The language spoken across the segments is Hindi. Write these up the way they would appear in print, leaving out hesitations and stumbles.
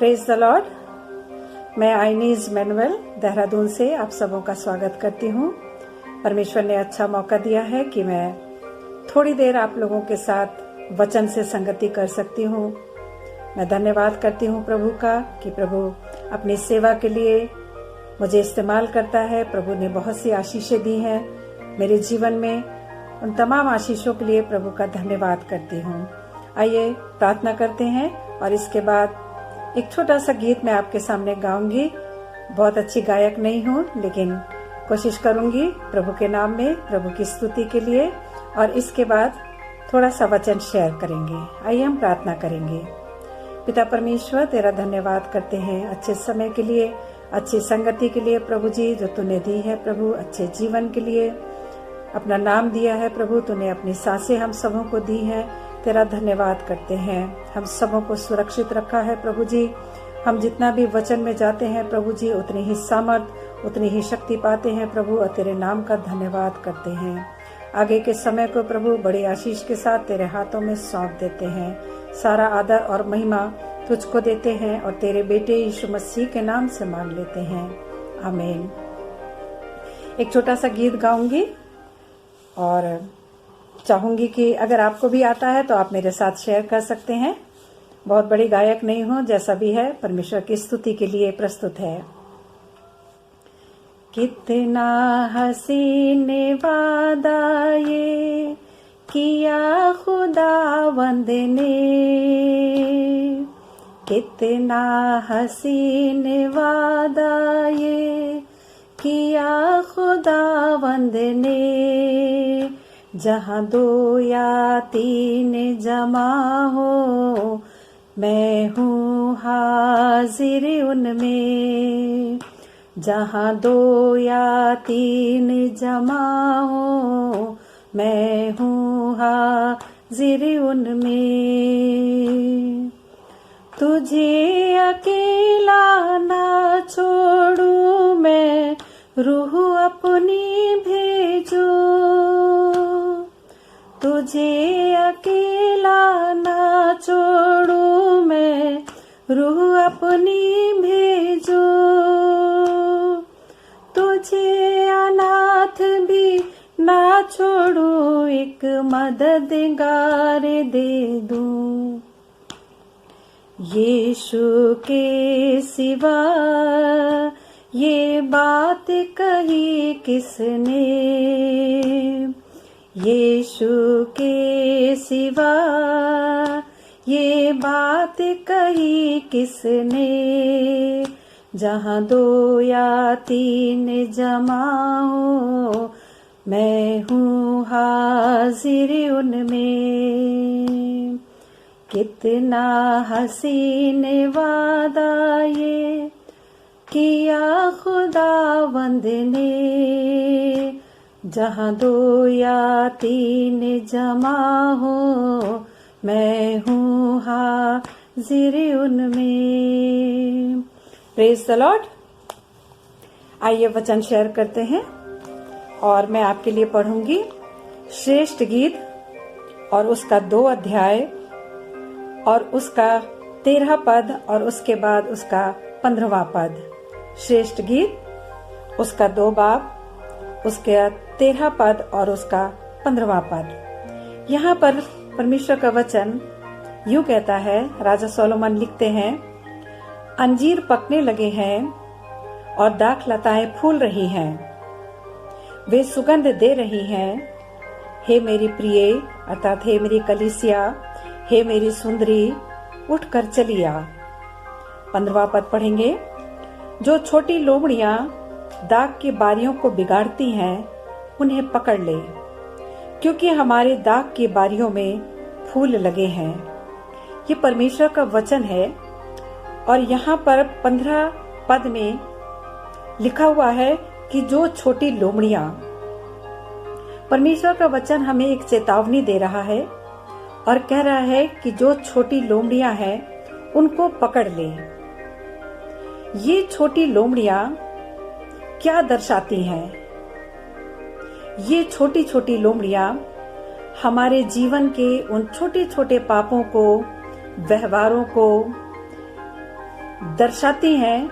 Praise the Lord. मैं आइनीज मैनुअल देहरादून से आप सबों का स्वागत करती हूँ। परमेश्वर ने अच्छा मौका दिया है कि मैं थोड़ी देर आप लोगों के साथ वचन से संगति कर सकती हूँ। मैं धन्यवाद करती हूँ प्रभु का कि प्रभु अपनी सेवा के लिए मुझे इस्तेमाल करता है। प्रभु ने बहुत सी आशीषें दी हैं मेरे जीवन में। उन तमाम आशीषों के लिए प्रभु का धन्यवाद करती हूँ। आइए प्रार्थना करते हैं और इसके बाद एक छोटा सा गीत मैं आपके सामने गाऊंगी। बहुत अच्छी गायक नहीं हूँ, लेकिन कोशिश करूंगी प्रभु के नाम में, प्रभु की स्तुति के लिए। और इसके बाद थोड़ा सा वचन शेयर करेंगे। आइए हम प्रार्थना करेंगे। पिता परमेश्वर, तेरा धन्यवाद करते हैं अच्छे समय के लिए, अच्छी संगति के लिए प्रभु जी, जो तूने दी है प्रभु, अच्छे जीवन के लिए अपना नाम दिया है प्रभु। तूने अपनी सांसें हम सबों को दी है, तेरा धन्यवाद करते हैं। हम सबों को सुरक्षित रखा है प्रभु जी। हम जितना भी वचन में जाते हैं प्रभु जी, उतनी ही सामर्थ, उतनी ही शक्ति पाते हैं प्रभु, और तेरे नाम का धन्यवाद करते हैं। आगे के समय को प्रभु बड़ी आशीष के साथ तेरे हाथों में सौंप देते हैं। सारा आदर और महिमा तुझको देते हैं और तेरे बेटे यीशु मसीह के नाम से मांग लेते हैं, आमीन। एक छोटा सा गीत गाऊंगी और चाहूंगी कि अगर आपको भी आता है तो आप मेरे साथ शेयर कर सकते हैं। बहुत बड़ी गायक नहीं हूं, जैसा भी है परमेश्वर की स्तुति के लिए प्रस्तुत है। कितना हसीन वादा ये किया खुदावंद ने, कितना हसीन वादा ये किया खुदावंद ने। जहाँ दो या तीन जमा हो, मैं हूँ हाजिर उनमें। जहाँ दो या तीन जमा हो, मैं हूँ हाजिर उनमें। तुझे अकेला ना छोड़ू मैं, रूह अपनी भेजो। तुझे अकेला ना छोड़ू मैं, रूह अपनी भेजो। तुझे अनाथ भी ना छोड़ू, एक मददगार दे दूं। यीशु के सिवा ये बात कही किसने, यीशु के सिवा ये बात कही किसने। जहाँ दो या तीन जमा हो, मैं हूँ हाजिर उनमें। कितना हसीन वादा ये किया खुदावंद ने। जहाँ दो या तीन जमा हो, मैं हूँ हाजिर उनमें। Praise the Lord. आइए वचन शेयर करते हैं और मैं आपके लिए पढ़ूंगी श्रेष्ठ गीत और उसका 2 अध्याय और उसका 13 पद और उसके बाद उसका 15वां पद। श्रेष्ठ गीत उसका 2 बाब, उसके 13 पद और उसका 15वां पद। यहाँ पर परमेश्वर का वचन यूं कहता है। राजा सोलोमन लिखते हैं, अंजीर पकने लगे हैं और दाख लताएं फूल रही हैं, वे सुगंध दे रही हैं। हे मेरी प्रिय, अर्थात हे मेरी कलीसिया, हे मेरी सुंदरी, उठकर चली आ। 15वां पद पढ़ेंगे। जो छोटी लोमड़ियां दाग की बारियों को बिगाड़ती हैं, उन्हें पकड़ ले, क्योंकि हमारे दाग की बारियों में फूल लगे हैं। ये परमेश्वर का वचन है और यहाँ पर 15 पद में लिखा हुआ है कि जो छोटी लोमड़ियां, परमेश्वर का वचन हमें एक चेतावनी दे रहा है और कह रहा है कि जो छोटी लोमड़ियां हैं उनको पकड़ ले। ये छोटी लोमड़ियां क्या दर्शाती हैं? ये छोटी छोटी लोमड़ियां हमारे जीवन के उन छोटे छोटे पापों को, व्यवहारों को, दर्शाती हैं,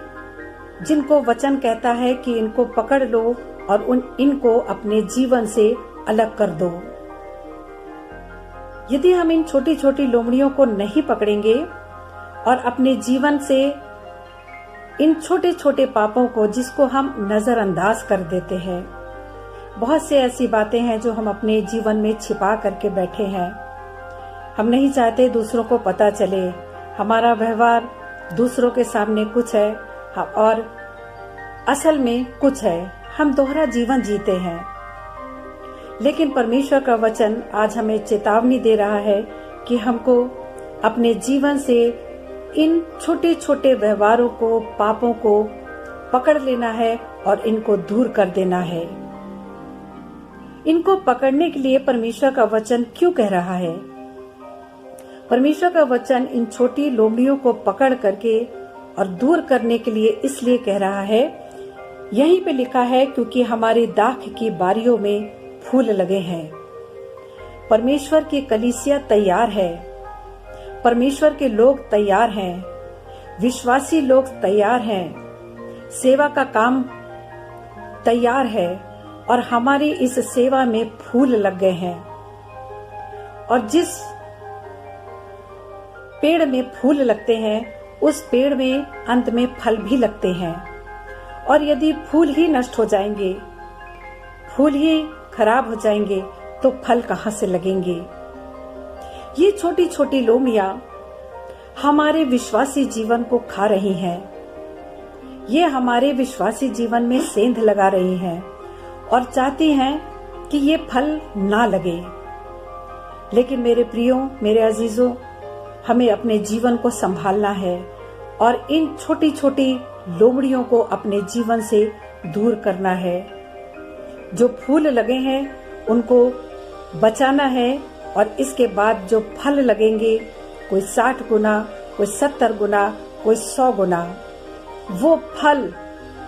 जिनको वचन कहता है कि इनको पकड़ लो और इनको अपने जीवन से अलग कर दो। यदि हम इन छोटी छोटी लोमड़ियों को नहीं पकड़ेंगे और अपने जीवन से इन छोटे छोटे पापों को, जिसको हम नजरअंदाज कर देते हैं, बहुत से ऐसी बातें हैं जो हम अपने जीवन में छिपा करके बैठे हैं। हम नहीं चाहते दूसरों को पता चले, हमारा व्यवहार दूसरों के सामने कुछ है और असल में कुछ है, हम दोहरा जीवन जीते हैं। लेकिन परमेश्वर का वचन आज हमें चेतावनी दे रहा है कि हमको अपने जीवन से इन छोटे छोटे व्यवहारों को, पापों को पकड़ लेना है और इनको दूर कर देना है। इनको पकड़ने के लिए परमेश्वर का वचन क्यों कह रहा है? परमेश्वर का वचन इन छोटी लोमड़ियों को पकड़ करके और दूर करने के लिए इसलिए कह रहा है, यहीं पे लिखा है, क्योंकि हमारी दाख की बारियों में फूल लगे हैं। परमेश्वर की कलीसिया तैयार है, परमेश्वर के लोग तैयार हैं, विश्वासी लोग तैयार हैं, सेवा का काम तैयार है और हमारी इस सेवा में फूल लग गए हैं। और जिस पेड़ में फूल लगते हैं उस पेड़ में अंत में फल भी लगते हैं। और यदि फूल ही नष्ट हो जाएंगे, फूल ही खराब हो जाएंगे, तो फल कहां से लगेंगे? ये छोटी छोटी लोमड़ियां हमारे विश्वासी जीवन को खा रही हैं। ये हमारे विश्वासी जीवन में सेंध लगा रही हैं और चाहती हैं कि ये फल ना लगे। लेकिन मेरे प्रियो, मेरे अजीजों, हमें अपने जीवन को संभालना है और इन छोटी छोटी लोमड़ियों को अपने जीवन से दूर करना है। जो फूल लगे हैं उनको बचाना है और इसके बाद जो फल लगेंगे, कोई 60 गुना, कोई 70 गुना, कोई 100 गुना, वो फल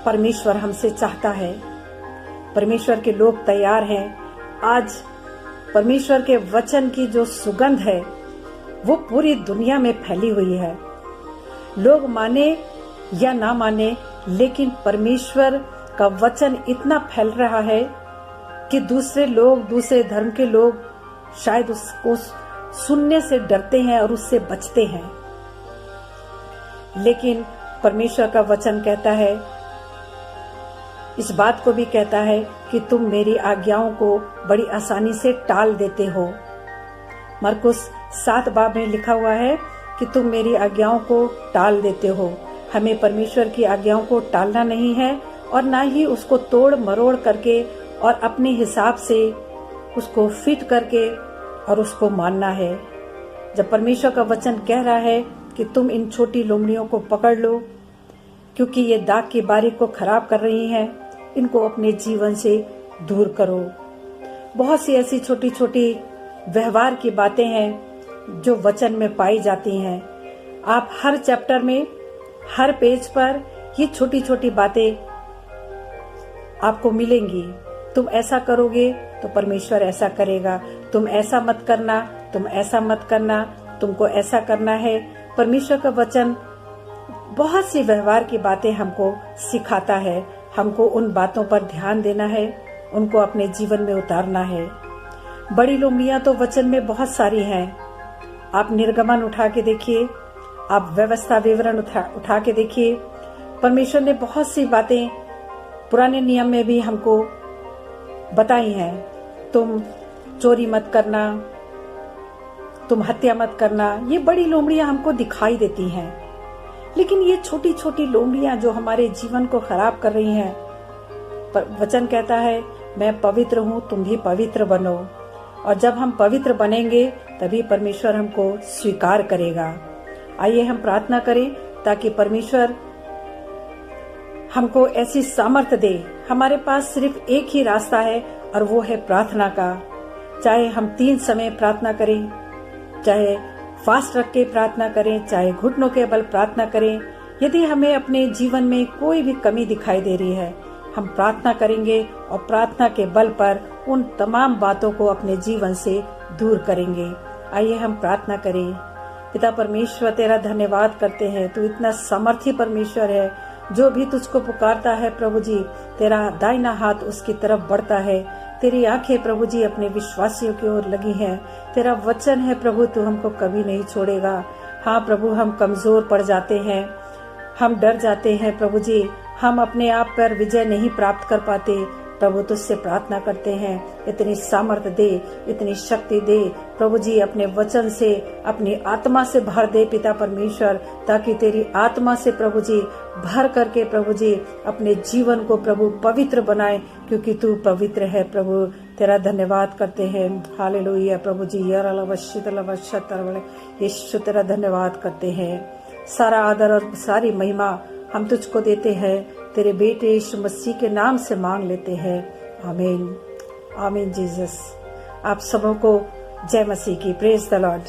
परमेश्वर हमसे चाहता है। परमेश्वर के लोग तैयार हैं। आज परमेश्वर के वचन की जो सुगंध है वो पूरी दुनिया में फैली हुई है। लोग माने या ना माने, लेकिन परमेश्वर का वचन इतना फैल रहा है कि दूसरे लोग, दूसरे धर्म के लोग शायद उसको सुनने से डरते हैं और उससे बचते हैं। लेकिन परमेश्वर का वचन कहता है, इस बात को भी कहता है कि तुम मेरी आज्ञाओं को बड़ी आसानी से टाल देते हो। मरकुस 7 बाब में लिखा हुआ है कि तुम मेरी आज्ञाओं को टाल देते हो। हमें परमेश्वर की आज्ञाओं को टालना नहीं है और ना ही उसको तोड़ मरोड़ करके और अपने हिसाब से उसको फिट करके और उसको मानना है। जब परमेश्वर का वचन कह रहा है कि तुम इन छोटी लोमड़ियों को पकड़ लो, क्योंकि ये दाग की बारी को खराब कर रही हैं, इनको अपने जीवन से दूर करो। बहुत सी ऐसी छोटी छोटी व्यवहार की बातें हैं जो वचन में पाई जाती हैं। आप हर चैप्टर में, हर पेज पर ये छोटी छोटी बातें आपको मिलेंगी। तुम ऐसा करोगे तो परमेश्वर ऐसा करेगा, तुम ऐसा मत करना, तुम ऐसा मत करना, तुमको ऐसा करना है। परमेश्वर का वचन बहुत सी व्यवहार की बातें हमको सिखाता है। हमको उन बातों पर ध्यान देना है, उनको अपने जीवन में उतारना है। बड़ी लोमड़ियां तो वचन में बहुत सारी हैं। आप निर्गमन उठा के देखिए, आप व्यवस्था विवरण उठा के देखिए। परमेश्वर ने बहुत सी बातें पुराने नियम में भी हमको बताई हैं। तुम चोरी मत करना, तुम हत्या मत करना, ये बड़ी लोमड़ियां हमको दिखाई देती हैं। लेकिन ये छोटी छोटी लोमड़ियां जो हमारे जीवन को खराब कर रही हैं, वचन कहता है मैं पवित्र हूँ, तुम भी पवित्र बनो। और जब हम पवित्र बनेंगे तभी परमेश्वर हमको स्वीकार करेगा। आइए हम प्रार्थना करें ताकि परमेश्वर हमको ऐसी सामर्थ्य दे। हमारे पास सिर्फ एक ही रास्ता है और वो है प्रार्थना का। चाहे हम 3 समय प्रार्थना करें, चाहे फास्ट रख के प्रार्थना करें, चाहे घुटनों के बल प्रार्थना करें। यदि हमें अपने जीवन में कोई भी कमी दिखाई दे रही है, हम प्रार्थना करेंगे और प्रार्थना के बल पर उन तमाम बातों को अपने जीवन से दूर करेंगे। आइए हम प्रार्थना करें। पिता परमेश्वर तेरा धन्यवाद करते हैं। तू इतना सामर्थी परमेश्वर है, जो भी तुझको पुकारता है प्रभु जी, तेरा दाहिना हाथ उसकी तरफ बढ़ता है। तेरी आंखें प्रभु जी अपने विश्वासियों की ओर लगी हैं। तेरा वचन है प्रभु, तू हमको कभी नहीं छोड़ेगा। हाँ प्रभु, हम कमजोर पड़ जाते हैं, हम डर जाते हैं प्रभु जी, हम अपने आप पर विजय नहीं प्राप्त कर पाते। प्रभु तुझसे प्रार्थना करते हैं, इतनी सामर्थ्य दे, इतनी शक्ति दे प्रभु जी, अपने वचन से, अपनी आत्मा से भर दे पिता परमेश्वर, ताकि तेरी आत्मा से प्रभु जी भर करके प्रभु जी अपने जीवन को प्रभु पवित्र बनाए, क्योंकि तू पवित्र है प्रभु। तेरा धन्यवाद करते हैं। हालेलुया प्रभु जी, यीशु तेरा धन्यवाद करते हैं। सारा आदर और सारी महिमा हम तुझको देते हैं, तेरे बेटे यीशु मसीह के नाम से मांग लेते हैं। आमीन, आमीन जीसस। आप सबों को जय मसीह की। Praise the Lord.